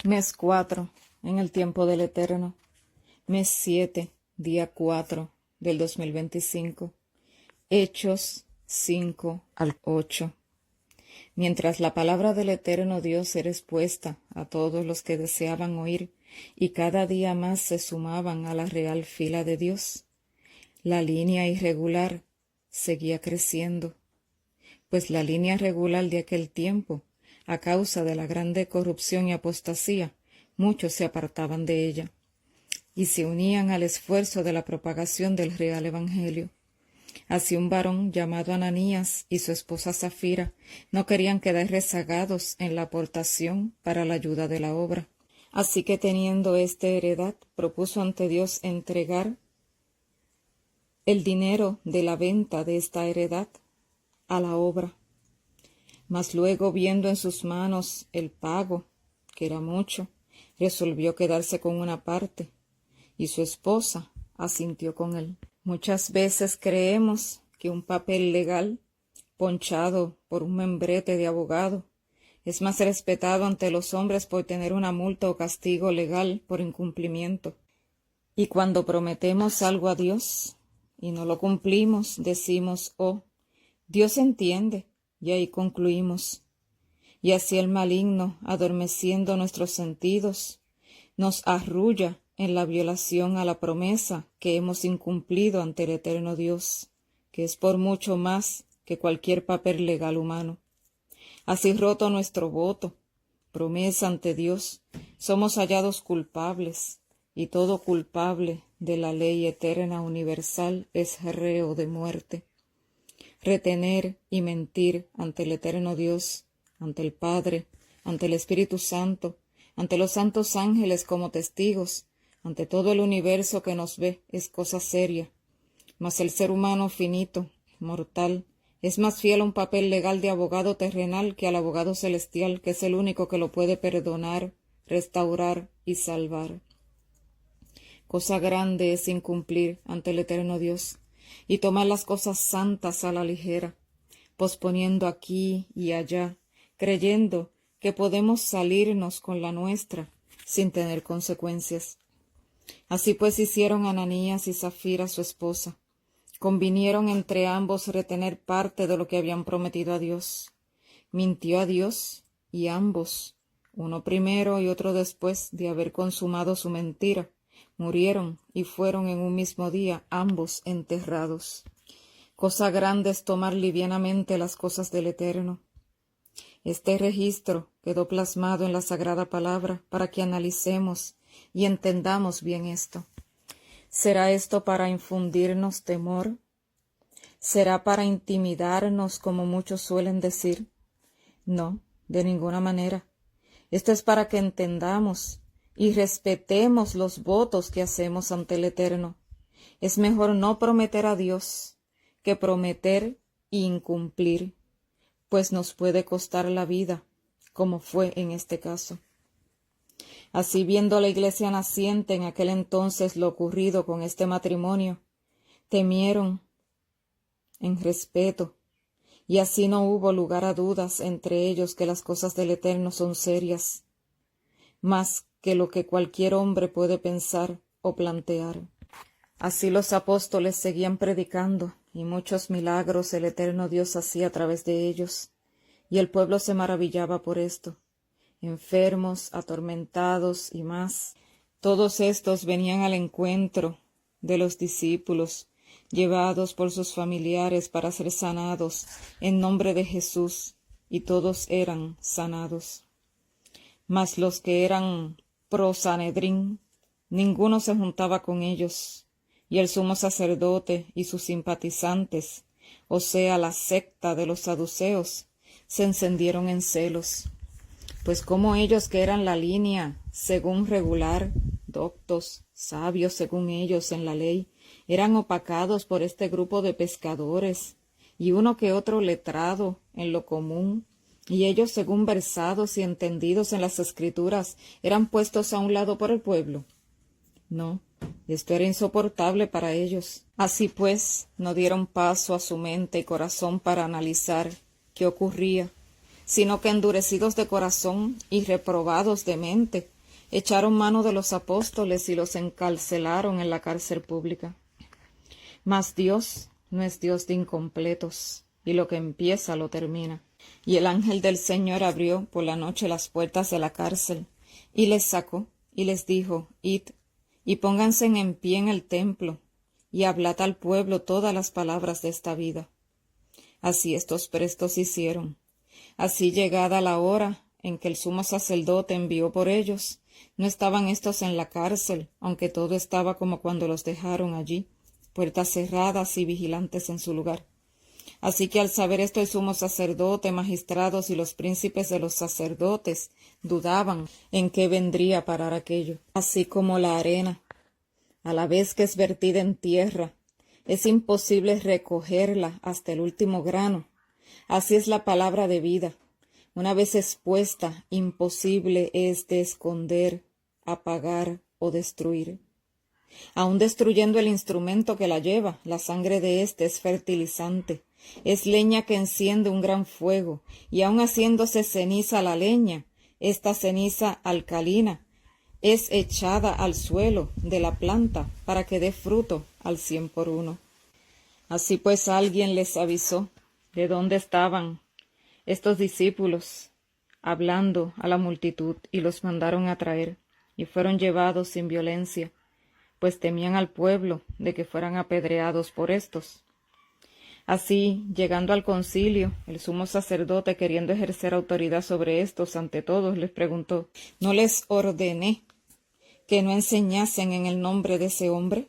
Mes 4, en el tiempo del Eterno. Mes 7, día 4 del 2025. Hechos 5 al 8. Mientras la palabra del Eterno Dios era expuesta a todos los que deseaban oír, y cada día más se sumaban a la real fila de Dios, la línea irregular seguía creciendo, pues la línea regular de aquel tiempo, a causa de la grande corrupción y apostasía, muchos se apartaban de ella, y se unían al esfuerzo de la propagación del real evangelio. Así un varón llamado Ananías y su esposa Zafira no querían quedar rezagados en la aportación para la ayuda de la obra. Así que teniendo esta heredad, propuso ante Dios entregar el dinero de la venta de esta heredad a la obra. Mas luego, viendo en sus manos el pago, que era mucho, resolvió quedarse con una parte, y su esposa asintió con él. Muchas veces creemos que un papel legal, ponchado por un membrete de abogado, es más respetado ante los hombres por tener una multa o castigo legal por incumplimiento. Y cuando prometemos algo a Dios y no lo cumplimos, decimos, oh, Dios entiende, y ahí concluimos. Y así el maligno, adormeciendo nuestros sentidos, nos arrulla en la violación a la promesa que hemos incumplido ante el eterno Dios, que es por mucho más que cualquier papel legal humano. Así roto nuestro voto, promesa ante Dios, somos hallados culpables, y todo culpable de la ley eterna universal es reo de muerte. Retener y mentir ante el eterno Dios, ante el Padre, ante el Espíritu Santo, ante los santos ángeles como testigos, ante todo el universo que nos ve, es cosa seria. Mas el ser humano finito, mortal, es más fiel a un papel legal de abogado terrenal que al abogado celestial, que es el único que lo puede perdonar, restaurar y salvar. Cosa grande es incumplir ante el eterno Dios y tomar las cosas santas a la ligera, posponiendo aquí y allá, creyendo que podemos salirnos con la nuestra sin tener consecuencias. Así pues hicieron Ananías y Zafira su esposa. Convinieron entre ambos retener parte de lo que habían prometido a Dios. Mintió a Dios y ambos, uno primero y otro después de haber consumado su mentira, murieron y fueron en un mismo día ambos enterrados. Cosa grande es tomar livianamente las cosas del Eterno. Este registro quedó plasmado en la Sagrada Palabra para que analicemos y entendamos bien esto. ¿Será esto para infundirnos temor? ¿Será para intimidarnos, como muchos suelen decir? No, de ninguna manera. Esto es para que entendamos y respetemos los votos que hacemos ante el Eterno. Es mejor no prometer a Dios que prometer e incumplir, pues nos puede costar la vida, como fue en este caso. Así, viendo la iglesia naciente en aquel entonces lo ocurrido con este matrimonio, temieron en respeto, y así no hubo lugar a dudas entre ellos que las cosas del Eterno son serias, más que lo que cualquier hombre puede pensar o plantear. Así los apóstoles seguían predicando, y muchos milagros el eterno Dios hacía a través de ellos, y el pueblo se maravillaba por esto. Enfermos, atormentados y más, todos estos venían al encuentro de los discípulos, llevados por sus familiares para ser sanados en nombre de Jesús, y todos eran sanados. Mas los que eran pro Sanedrín, ninguno se juntaba con ellos, y el sumo sacerdote y sus simpatizantes, o sea, la secta de los saduceos, se encendieron en celos, pues como ellos, que eran la línea según regular, doctos, sabios según ellos en la ley, eran opacados por este grupo de pescadores, y uno que otro letrado en lo común, y ellos, según versados y entendidos en las Escrituras, eran puestos a un lado por el pueblo. No, esto era insoportable para ellos. Así pues, no dieron paso a su mente y corazón para analizar qué ocurría, sino que endurecidos de corazón y reprobados de mente, echaron mano de los apóstoles y los encarcelaron en la cárcel pública. Mas Dios no es Dios de incompletos, y lo que empieza lo termina. Y el ángel del Señor abrió por la noche las puertas de la cárcel, y les sacó, y les dijo, id, y pónganse en pie en el templo, y hablad al pueblo todas las palabras de esta vida. Así estos prestos hicieron. Así llegada la hora en que el sumo sacerdote envió por ellos, no estaban éstos en la cárcel, aunque todo estaba como cuando los dejaron allí, puertas cerradas y vigilantes en su lugar. Así que al saber esto el sumo sacerdote, magistrados y los príncipes de los sacerdotes dudaban en qué vendría a parar aquello. Así como la arena, a la vez que es vertida en tierra, es imposible recogerla hasta el último grano. Así es la palabra de vida. Una vez expuesta, imposible es de esconder, apagar o destruir. Aun destruyendo el instrumento que la lleva, la sangre de éste es fertilizante, es leña que enciende un gran fuego, y aun haciéndose ceniza la leña, esta ceniza alcalina es echada al suelo de la planta para que dé fruto al 100 por 1. Así pues alguien les avisó de dónde estaban estos discípulos hablando a la multitud, y los mandaron a traer, y fueron llevados sin violencia, pues temían al pueblo de que fueran apedreados por éstos. Así, llegando al concilio, el sumo sacerdote, queriendo ejercer autoridad sobre éstos ante todos, les preguntó, ¿no les ordené que no enseñasen en el nombre de ese hombre?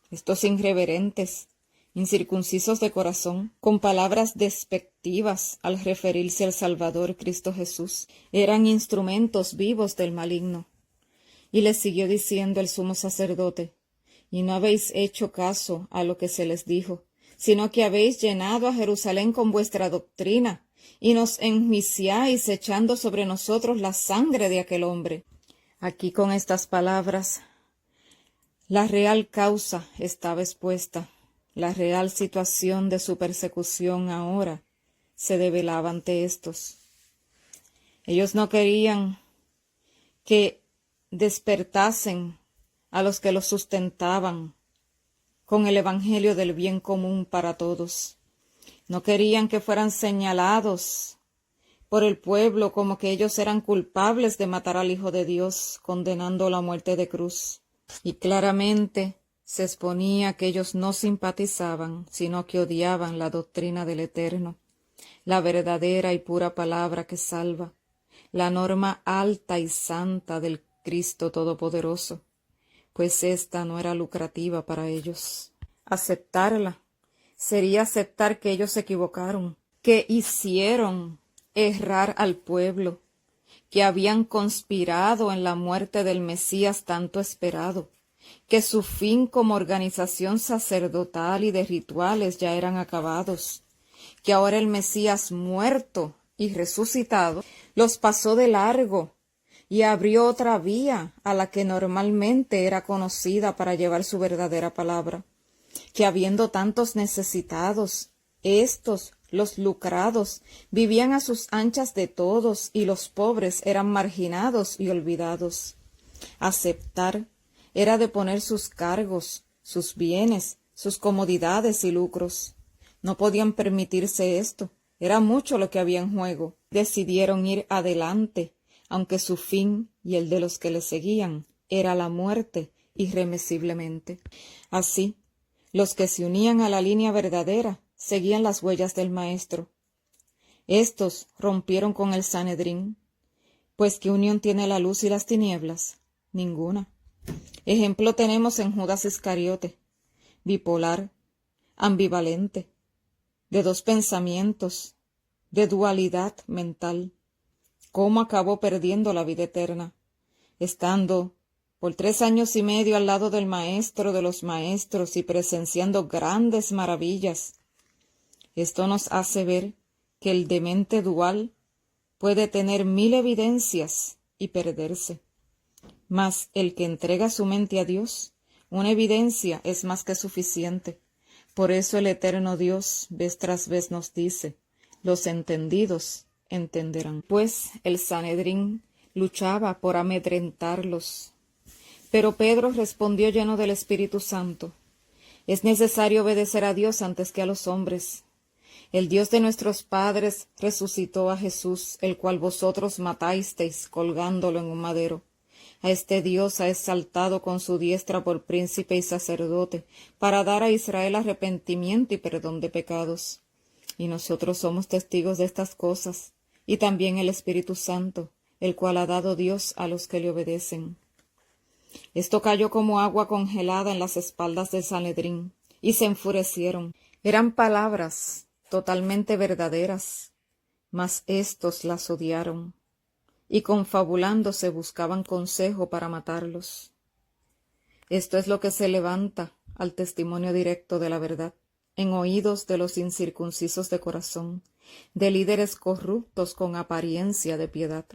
Estos irreverentes, incircuncisos de corazón, con palabras despectivas al referirse al Salvador Cristo Jesús, eran instrumentos vivos del maligno. Y les siguió diciendo el sumo sacerdote, y no habéis hecho caso a lo que se les dijo, sino que habéis llenado a Jerusalén con vuestra doctrina, y nos enjuiciáis echando sobre nosotros la sangre de aquel hombre. Aquí con estas palabras, la real causa estaba expuesta, la real situación de su persecución ahora se develaba ante estos. Ellos no querían que despertasen a los que los sustentaban con el evangelio del bien común para todos. No querían que fueran señalados por el pueblo como que ellos eran culpables de matar al Hijo de Dios, condenándolo a muerte de cruz. Y claramente se exponía que ellos no simpatizaban, sino que odiaban la doctrina del Eterno, la verdadera y pura palabra que salva, la norma alta y santa del Cristo Todopoderoso, pues ésta no era lucrativa para ellos. Aceptarla sería aceptar que ellos se equivocaron, que hicieron errar al pueblo, que habían conspirado en la muerte del Mesías tanto esperado, que su fin como organización sacerdotal y de rituales ya eran acabados, que ahora el Mesías muerto y resucitado los pasó de largo y abrió otra vía a la que normalmente era conocida para llevar su verdadera palabra, que habiendo tantos necesitados, estos, los lucrados, vivían a sus anchas de todos y los pobres eran marginados y olvidados. Aceptar era deponer sus cargos, sus bienes, sus comodidades y lucros. No podían permitirse esto, era mucho lo que había en juego. Decidieron ir adelante, aunque su fin y el de los que le seguían era la muerte irremisiblemente. Así, los que se unían a la línea verdadera seguían las huellas del Maestro. Estos rompieron con el Sanedrín, pues ¿qué unión tiene la luz y las tinieblas? Ninguna. Ejemplo tenemos en Judas Iscariote, bipolar, ambivalente, de dos pensamientos, de dualidad mental. ¿Cómo acabó perdiendo la vida eterna? Estando por 3 años y medio al lado del Maestro de los Maestros y presenciando grandes maravillas. Esto nos hace ver que el demente dual puede tener 1000 evidencias y perderse. Mas el que entrega su mente a Dios, una evidencia es más que suficiente. Por eso el eterno Dios vez tras vez nos dice, los entendidos entenderán. Pues el Sanedrín luchaba por amedrentarlos. Pero Pedro respondió lleno del Espíritu Santo: es necesario obedecer a Dios antes que a los hombres. El Dios de nuestros padres resucitó a Jesús, el cual vosotros matasteis colgándolo en un madero. A este Dios ha exaltado con su diestra por príncipe y sacerdote, para dar a Israel arrepentimiento y perdón de pecados. Y nosotros somos testigos de estas cosas, y también el Espíritu Santo, el cual ha dado Dios a los que le obedecen. Esto cayó como agua congelada en las espaldas del Sanedrín, y se enfurecieron. Eran palabras totalmente verdaderas, mas éstos las odiaron, y confabulándose buscaban consejo para matarlos. Esto es lo que se levanta al testimonio directo de la verdad, en oídos de los incircuncisos de corazón, de líderes corruptos con apariencia de piedad.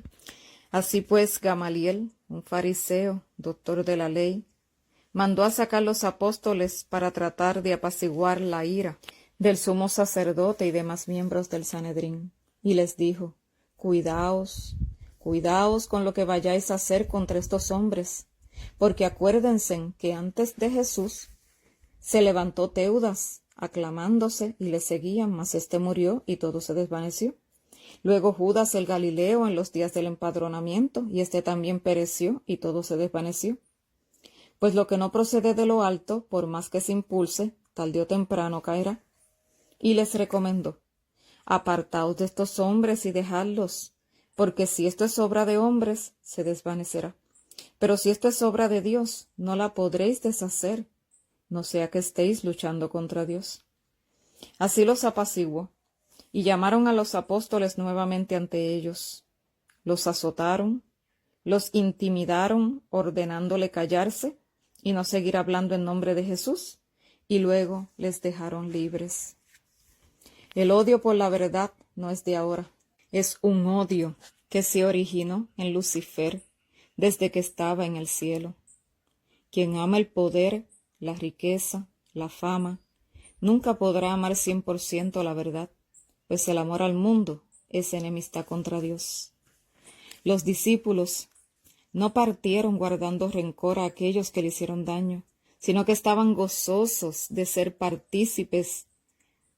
Así pues, Gamaliel, un fariseo, doctor de la ley, mandó a sacar los apóstoles para tratar de apaciguar la ira del sumo sacerdote y demás miembros del Sanedrín, y les dijo: cuidaos con lo que vayáis a hacer contra estos hombres, porque acuérdense que antes de Jesús se levantó Teudas, aclamándose, y le seguían, mas éste murió y todo se desvaneció. Luego Judas el Galileo en los días del empadronamiento, y éste también pereció y todo se desvaneció. Pues lo que no procede de lo alto, por más que se impulse, tarde o temprano caerá. Y les recomendó: apartaos de estos hombres y dejadlos, porque si esto es obra de hombres, se desvanecerá. Pero si esto es obra de Dios, no la podréis deshacer, no sea que estéis luchando contra Dios. Así los apaciguó, y llamaron a los apóstoles nuevamente ante ellos. Los azotaron, los intimidaron, ordenándole callarse y no seguir hablando en nombre de Jesús, y luego les dejaron libres. El odio por la verdad no es de ahora, es un odio que se originó en Lucifer desde que estaba en el cielo. Quien ama el poder, la riqueza, la fama, nunca podrá amar 100% la verdad, pues el amor al mundo es enemistad contra Dios. Los discípulos no partieron guardando rencor a aquellos que le hicieron daño, sino que estaban gozosos de ser partícipes,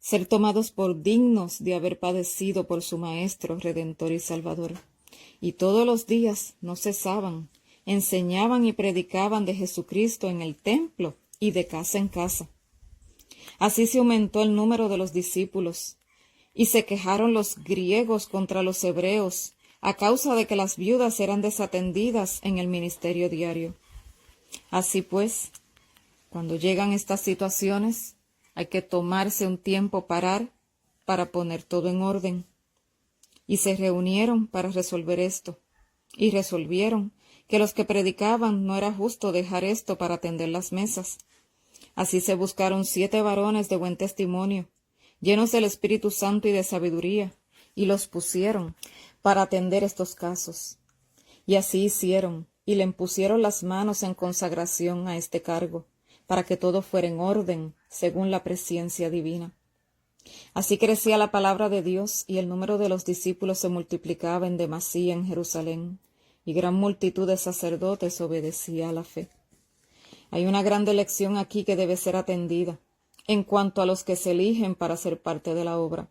ser tomados por dignos de haber padecido por su Maestro, Redentor y Salvador. Y todos los días no cesaban, enseñaban y predicaban de Jesucristo en el templo y de casa en casa. Así se aumentó el número de los discípulos, y se quejaron los griegos contra los hebreos a causa de que las viudas eran desatendidas en el ministerio diario. Así pues, cuando llegan estas situaciones, hay que tomarse un tiempo para poner todo en orden. Y se reunieron para resolver esto, y resolvieron que los que predicaban no era justo dejar esto para atender las mesas. Así se buscaron 7 varones de buen testimonio, llenos del Espíritu Santo y de sabiduría, y los pusieron para atender estos casos. Y así hicieron, y le impusieron las manos en consagración a este cargo, para que todo fuera en orden, según la presciencia divina. Así crecía la palabra de Dios, y el número de los discípulos se multiplicaba en demasía en Jerusalén, y gran multitud de sacerdotes obedecía a la fe. Hay una grande lección aquí que debe ser atendida, en cuanto a los que se eligen para ser parte de la obra.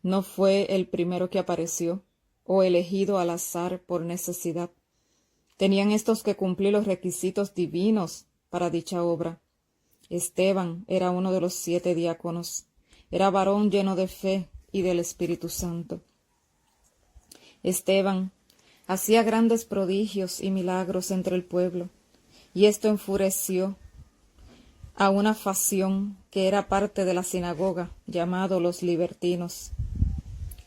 No fue el primero que apareció, o elegido al azar por necesidad. Tenían estos que cumplir los requisitos divinos para dicha obra. Esteban era uno de los 7 diáconos. Era varón lleno de fe y del Espíritu Santo. Esteban hacía grandes prodigios y milagros entre el pueblo, y esto enfureció a una facción que era parte de la sinagoga, llamado los libertinos.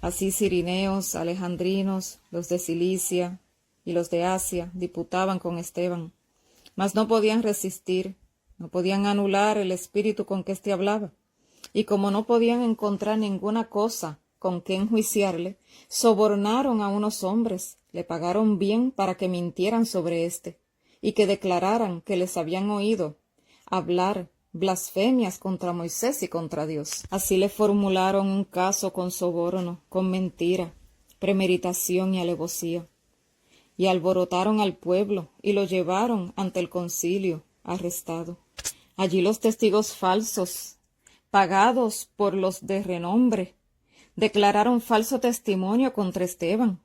Así cirineos, alejandrinos, los de Cilicia y los de Asia diputaban con Esteban, mas no podían resistir, no podían anular el espíritu con que éste hablaba, y como no podían encontrar ninguna cosa con que enjuiciarle, sobornaron a unos hombres, le pagaron bien para que mintieran sobre éste, y que declararan que les habían oído hablar blasfemias contra Moisés y contra Dios. Así le formularon un caso con soborno, con mentira, premeditación y alevosía. y alborotaron al pueblo y lo llevaron ante el concilio arrestado. Allí los testigos falsos, pagados por los de renombre, declararon falso testimonio contra Esteban,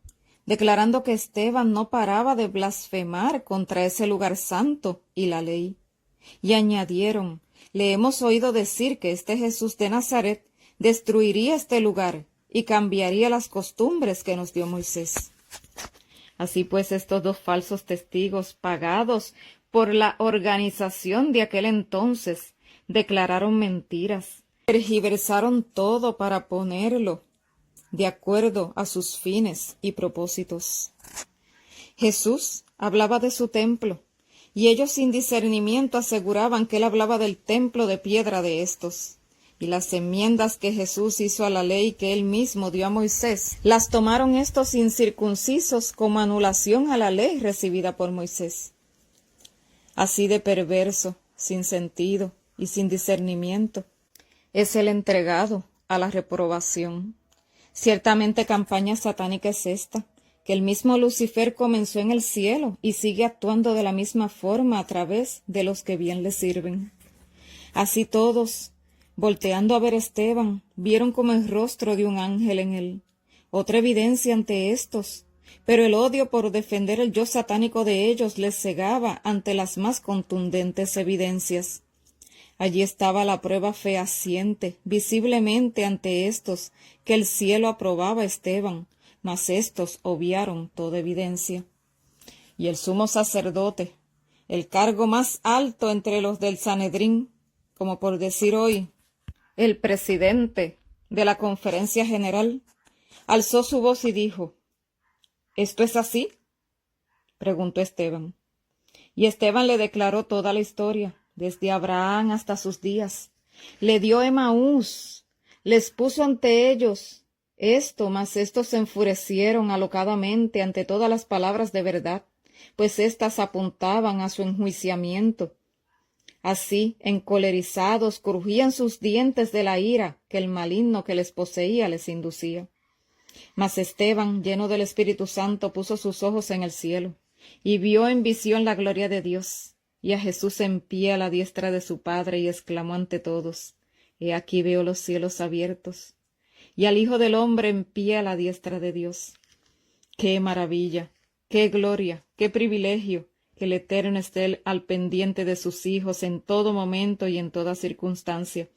declarando que Esteban no paraba de blasfemar contra ese lugar santo y la ley. Y añadieron: le hemos oído decir que este Jesús de Nazaret destruiría este lugar y cambiaría las costumbres que nos dio Moisés. Así pues, estos dos falsos testigos, pagados por la organización de aquel entonces, declararon mentiras, tergiversaron todo para ponerlo de acuerdo a sus fines y propósitos. Jesús hablaba de su templo, y ellos sin discernimiento aseguraban que él hablaba del templo de piedra de estos. Y las enmiendas que Jesús hizo a la ley que él mismo dio a Moisés, las tomaron estos incircuncisos como anulación a la ley recibida por Moisés. Así de perverso, sin sentido y sin discernimiento, es el entregado a la reprobación. Ciertamente campaña satánica es esta, que el mismo Lucifer comenzó en el cielo y sigue actuando de la misma forma a través de los que bien le sirven. Así todos, volteando a ver a Esteban, vieron como el rostro de un ángel en él, otra evidencia ante estos, pero el odio por defender el yo satánico de ellos les cegaba ante las más contundentes evidencias. Allí estaba la prueba fehaciente, visiblemente ante estos, que el cielo aprobaba a Esteban, mas éstos obviaron toda evidencia. Y el sumo sacerdote, el cargo más alto entre los del Sanedrín, como por decir hoy, el presidente de la conferencia general, alzó su voz y dijo: ¿esto es así?, preguntó Esteban. Y Esteban le declaró toda la historia, desde Abraham hasta sus días. Le dio Emaús, les puso ante ellos esto, mas estos se enfurecieron alocadamente ante todas las palabras de verdad, pues éstas apuntaban a su enjuiciamiento. Así, encolerizados, crujían sus dientes de la ira que el maligno que les poseía les inducía. Mas Esteban, lleno del Espíritu Santo, puso sus ojos en el cielo, y vio en visión la gloria de Dios, y a Jesús en pie a la diestra de su Padre, y exclamó ante todos: He aquí veo los cielos abiertos, y al Hijo del Hombre en pie a la diestra de Dios. ¡Qué maravilla! ¡Qué gloria! ¡Qué privilegio! Que el Eterno esté al pendiente de sus hijos en todo momento y en toda circunstancia,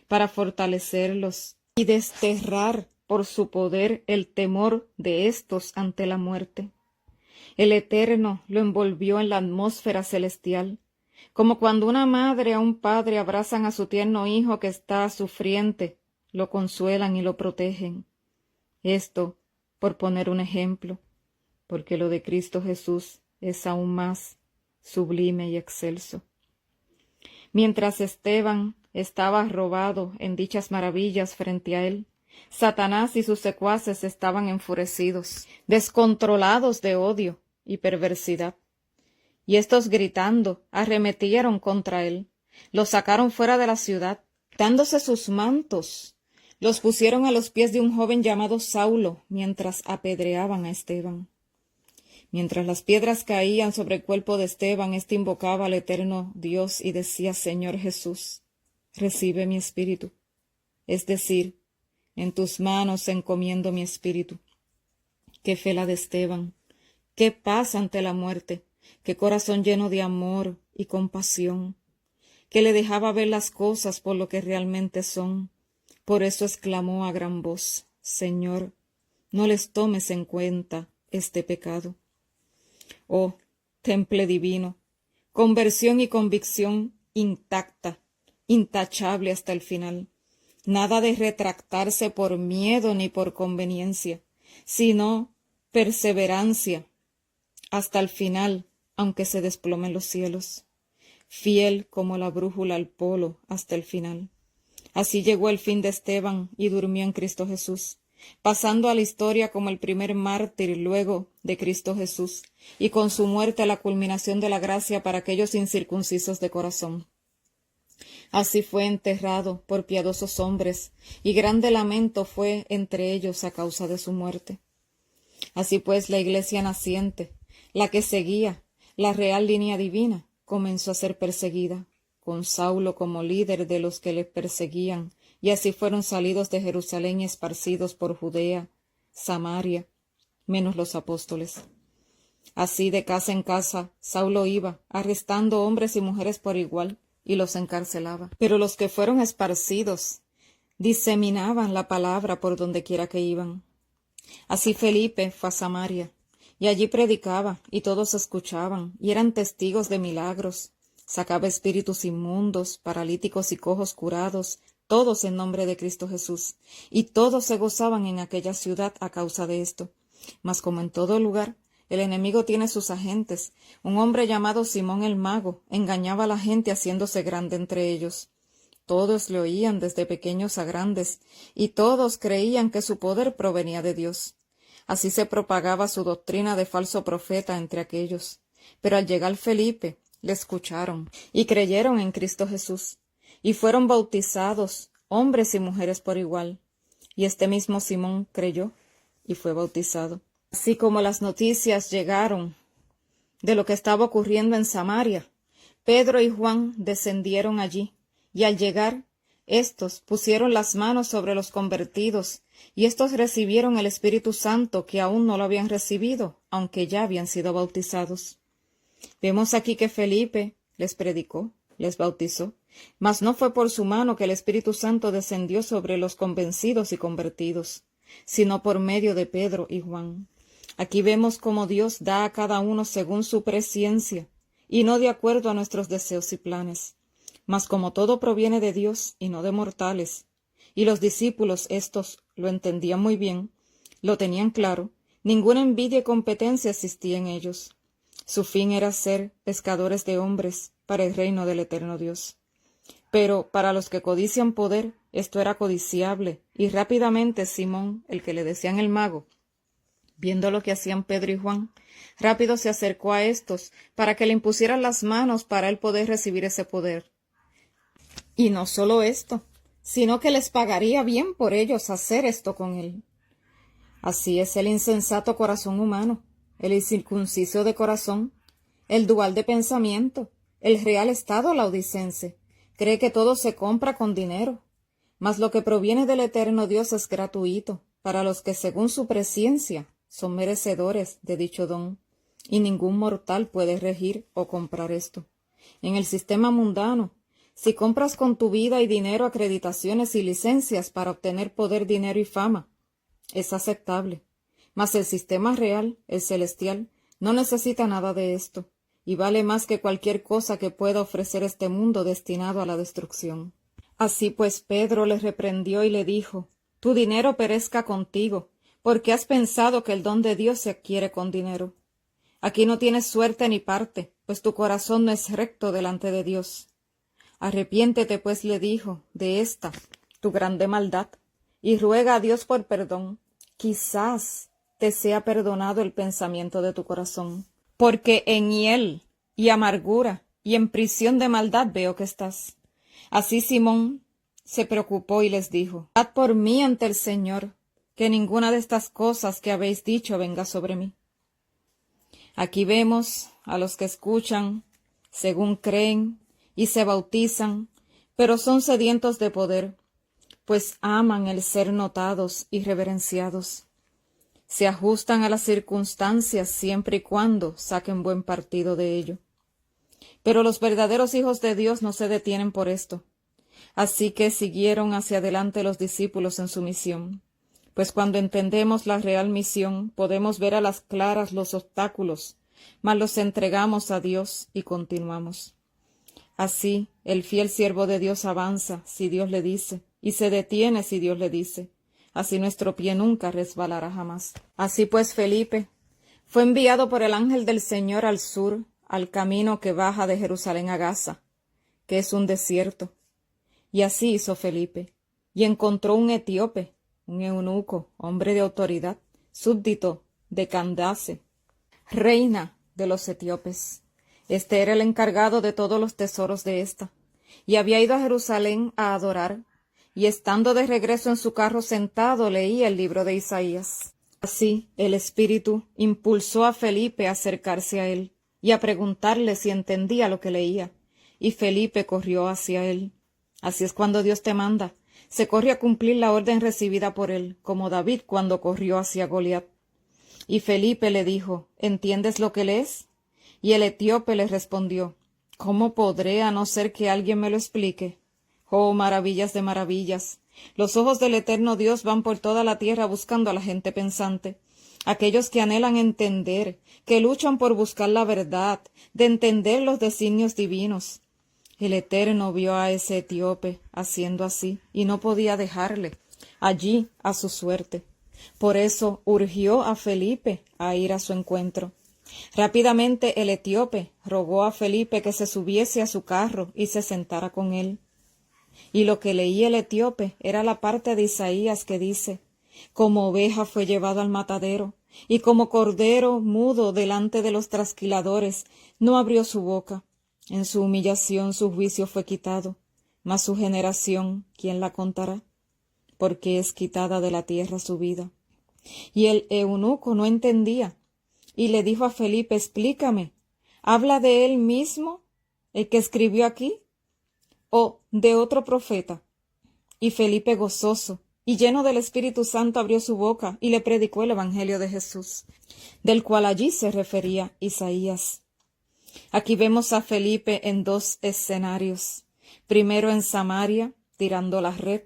para fortalecerlos y desterrar por su poder el temor de éstos ante la muerte. El Eterno lo envolvió en la atmósfera celestial, como cuando una madre a un padre abrazan a su tierno hijo que está sufriente, lo consuelan y lo protegen. Esto, por poner un ejemplo, porque lo de Cristo Jesús es aún más sublime y excelso. Mientras Esteban estaba robado en dichas maravillas frente a él, Satanás y sus secuaces estaban enfurecidos, descontrolados de odio y perversidad. Y estos gritando arremetieron contra él, lo sacaron fuera de la ciudad, dándose sus mantos, los pusieron a los pies de un joven llamado Saulo, mientras apedreaban a Esteban. Mientras las piedras caían sobre el cuerpo de Esteban, éste invocaba al eterno Dios y decía: Señor Jesús, recibe mi espíritu. Es decir, en tus manos encomiendo mi espíritu. Qué fe la de Esteban, qué paz ante la muerte, qué corazón lleno de amor y compasión, que le dejaba ver las cosas por lo que realmente son. Por eso exclamó a gran voz: Señor, no les tomes en cuenta este pecado. Oh, temple divino, conversión y convicción intacta, intachable hasta el final. Nada de retractarse por miedo ni por conveniencia, sino perseverancia hasta el final, aunque se desplomen los cielos. Fiel como la brújula al polo hasta el final. Así llegó el fin de Esteban y durmió en Cristo Jesús, pasando a la historia como el primer mártir luego de Cristo Jesús, y con su muerte la culminación de la gracia para aquellos incircuncisos de corazón. Así fue enterrado por piadosos hombres, y grande lamento fue entre ellos a causa de su muerte. Así pues, la Iglesia naciente, La que seguía la real línea divina comenzó a ser perseguida, con Saulo como líder de los que le perseguían, y así fueron salidos de Jerusalén y esparcidos por Judea, Samaria, menos los apóstoles. Así de casa en casa Saulo iba, arrestando hombres y mujeres por igual, y los encarcelaba. Pero los que fueron esparcidos diseminaban la palabra por donde quiera que iban. Así Felipe fue a Samaria, y allí predicaba, y todos escuchaban, y eran testigos de milagros. Sacaba espíritus inmundos, paralíticos y cojos curados, todos en nombre de Cristo Jesús, y todos se gozaban en aquella ciudad a causa de esto. Mas como en todo lugar, el enemigo tiene sus agentes. Un hombre llamado Simón el Mago engañaba a la gente haciéndose grande entre ellos. Todos le oían desde pequeños a grandes, y todos creían que su poder provenía de Dios. Así se propagaba su doctrina de falso profeta entre aquellos. Pero al llegar Felipe, le escucharon, y creyeron en Cristo Jesús, y fueron bautizados, hombres y mujeres por igual. Y este mismo Simón creyó, y fue bautizado. Así como las noticias llegaron de lo que estaba ocurriendo en Samaria, Pedro y Juan descendieron allí, y al llegar, éstos pusieron las manos sobre los convertidos, y éstos recibieron el Espíritu Santo, que aún no lo habían recibido, aunque ya habían sido bautizados. Vemos aquí que Felipe les predicó, les bautizó, mas no fue por su mano que el Espíritu Santo descendió sobre los convencidos y convertidos, sino por medio de Pedro y Juan. Aquí vemos cómo Dios da a cada uno según su presciencia, y no de acuerdo a nuestros deseos y planes. Mas como todo proviene de Dios y no de mortales, y los discípulos estos lo entendían muy bien, lo tenían claro, ninguna envidia y competencia existía en ellos. Su fin era ser pescadores de hombres para el reino del eterno Dios. Pero para los que codician poder, esto era codiciable, y rápidamente Simón, el que le decían el mago, viendo lo que hacían Pedro y Juan, rápido se acercó a éstos para que le impusieran las manos para él poder recibir ese poder. Y no solo esto, sino que les pagaría bien por ellos hacer esto con él. Así es el insensato corazón humano, el incircunciso de corazón, el dual de pensamiento, el real estado laodicense. Cree que todo se compra con dinero, mas lo que proviene del eterno Dios es gratuito para los que según su presciencia son merecedores de dicho don, y ningún mortal puede regir o comprar esto. En el sistema mundano, si compras con tu vida y dinero acreditaciones y licencias para obtener poder, dinero y fama, es aceptable. Mas el sistema real, el celestial, no necesita nada de esto, y vale más que cualquier cosa que pueda ofrecer este mundo destinado a la destrucción. Así pues Pedro le reprendió y le dijo, tu dinero perezca contigo, porque has pensado que el don de Dios se adquiere con dinero. Aquí no tienes suerte ni parte, pues tu corazón no es recto delante de Dios. Arrepiéntete, pues, le dijo, de esta, tu grande maldad, y ruega a Dios por perdón. Quizás te sea perdonado el pensamiento de tu corazón, porque en hiel y amargura y en prisión de maldad veo que estás. Así Simón se preocupó y les dijo, dad por mí ante el Señor, que ninguna de estas cosas que habéis dicho venga sobre mí. Aquí vemos a los que escuchan, según creen, y se bautizan, pero son sedientos de poder, pues aman el ser notados y reverenciados. Se ajustan a las circunstancias siempre y cuando saquen buen partido de ello. Pero los verdaderos hijos de Dios no se detienen por esto. Así que siguieron hacia adelante los discípulos en su misión, pues cuando entendemos la real misión podemos ver a las claras los obstáculos, mas los entregamos a Dios y continuamos. Así, el fiel siervo de Dios avanza si Dios le dice, y se detiene si Dios le dice. Así nuestro pie nunca resbalará jamás. Así pues Felipe fue enviado por el ángel del Señor al sur, al camino que baja de Jerusalén a Gaza, que es un desierto. Y así hizo Felipe, y encontró un etíope, un eunuco, hombre de autoridad, súbdito de Candace, reina de los etíopes. Este era el encargado de todos los tesoros de ésta, y había ido a Jerusalén a adorar, y estando de regreso en su carro sentado leía el libro de Isaías. Así, el Espíritu impulsó a Felipe a acercarse a él y a preguntarle si entendía lo que leía, y Felipe corrió hacia él. Así es cuando Dios te manda. Se corre a cumplir la orden recibida por él, como David cuando corrió hacia Goliat. Y Felipe le dijo, ¿entiendes lo que lees? Y el etíope le respondió, ¿cómo podré a no ser que alguien me lo explique? Oh, maravillas de maravillas. Los ojos del eterno Dios van por toda la tierra buscando a la gente pensante, aquellos que anhelan entender, que luchan por buscar la verdad, de entender los designios divinos. El Eterno vio a ese etíope haciendo así y no podía dejarle allí a su suerte. Por eso urgió a Felipe a ir a su encuentro. Rápidamente el etíope rogó a Felipe que se subiese a su carro y se sentara con él. Y lo que leía el etíope era la parte de Isaías que dice, como oveja fue llevado al matadero, y como cordero mudo delante de los trasquiladores, no abrió su boca. En su humillación su juicio fue quitado, mas su generación, ¿quién la contará? Porque es quitada de la tierra su vida. Y el eunuco no entendía, y le dijo a Felipe, explícame, ¿habla de él mismo, el que escribió aquí, o de otro profeta? Y Felipe, gozoso y lleno del Espíritu Santo, abrió su boca y le predicó el Evangelio de Jesús, del cual allí se refería Isaías. Aquí vemos a Felipe en dos escenarios, primero en Samaria, tirando la red,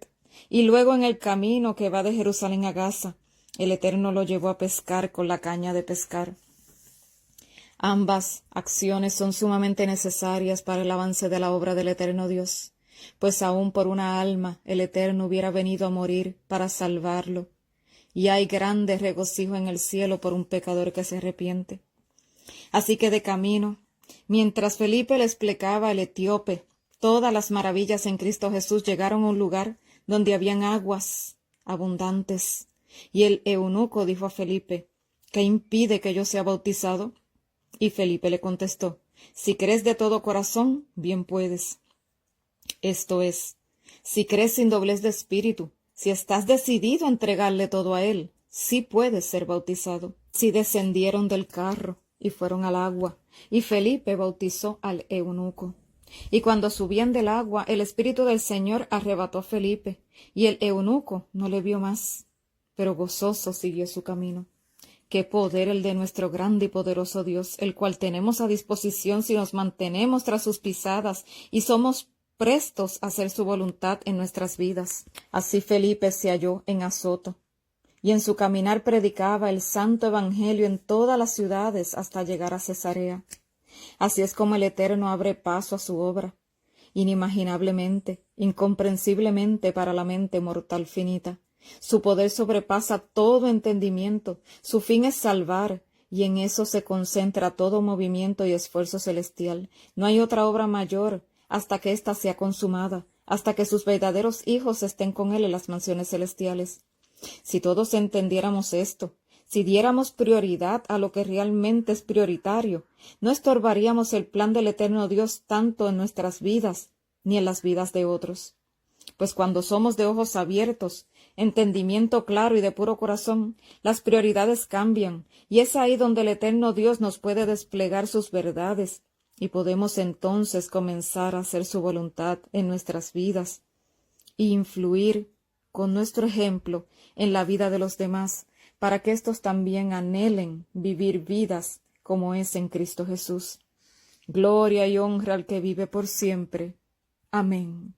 y luego en el camino que va de Jerusalén a Gaza. El Eterno lo llevó a pescar con la caña de pescar. Ambas acciones son sumamente necesarias para el avance de la obra del Eterno Dios, pues aún por una alma el Eterno hubiera venido a morir para salvarlo, y hay grande regocijo en el cielo por un pecador que se arrepiente. Así que de camino, mientras Felipe le explicaba al etíope todas las maravillas en Cristo Jesús, llegaron a un lugar donde habían aguas abundantes, y el eunuco dijo a Felipe, ¿qué impide que yo sea bautizado? Y Felipe le contestó, si crees de todo corazón, bien puedes. Esto es, si crees sin doblez de espíritu, si estás decidido a entregarle todo a él, sí puedes ser bautizado. Si descendieron del carro y fueron al agua, y Felipe bautizó al eunuco. Y cuando subían del agua, el Espíritu del Señor arrebató a Felipe, y el eunuco no le vio más, pero gozoso siguió su camino. Qué poder el de nuestro grande y poderoso Dios, el cual tenemos a disposición si nos mantenemos tras sus pisadas y somos prestos a hacer su voluntad en nuestras vidas. Así Felipe se halló en Azoto, y en su caminar predicaba el santo evangelio en todas las ciudades hasta llegar a Cesarea. Así es como el Eterno abre paso a su obra, inimaginablemente, incomprensiblemente para la mente mortal finita. Su poder sobrepasa todo entendimiento, su fin es salvar, y en eso se concentra todo movimiento y esfuerzo celestial. No hay otra obra mayor hasta que ésta sea consumada, hasta que sus verdaderos hijos estén con él en las mansiones celestiales. Si todos entendiéramos esto, si diéramos prioridad a lo que realmente es prioritario, no estorbaríamos el plan del eterno Dios tanto en nuestras vidas ni en las vidas de otros. Pues cuando somos de ojos abiertos, entendimiento claro y de puro corazón, las prioridades cambian, y es ahí donde el eterno Dios nos puede desplegar sus verdades, y podemos entonces comenzar a hacer su voluntad en nuestras vidas, e influir con nuestro ejemplo en la vida de los demás, para que éstos también anhelen vivir vidas como es en Cristo Jesús. Gloria y honra al que vive por siempre. Amén.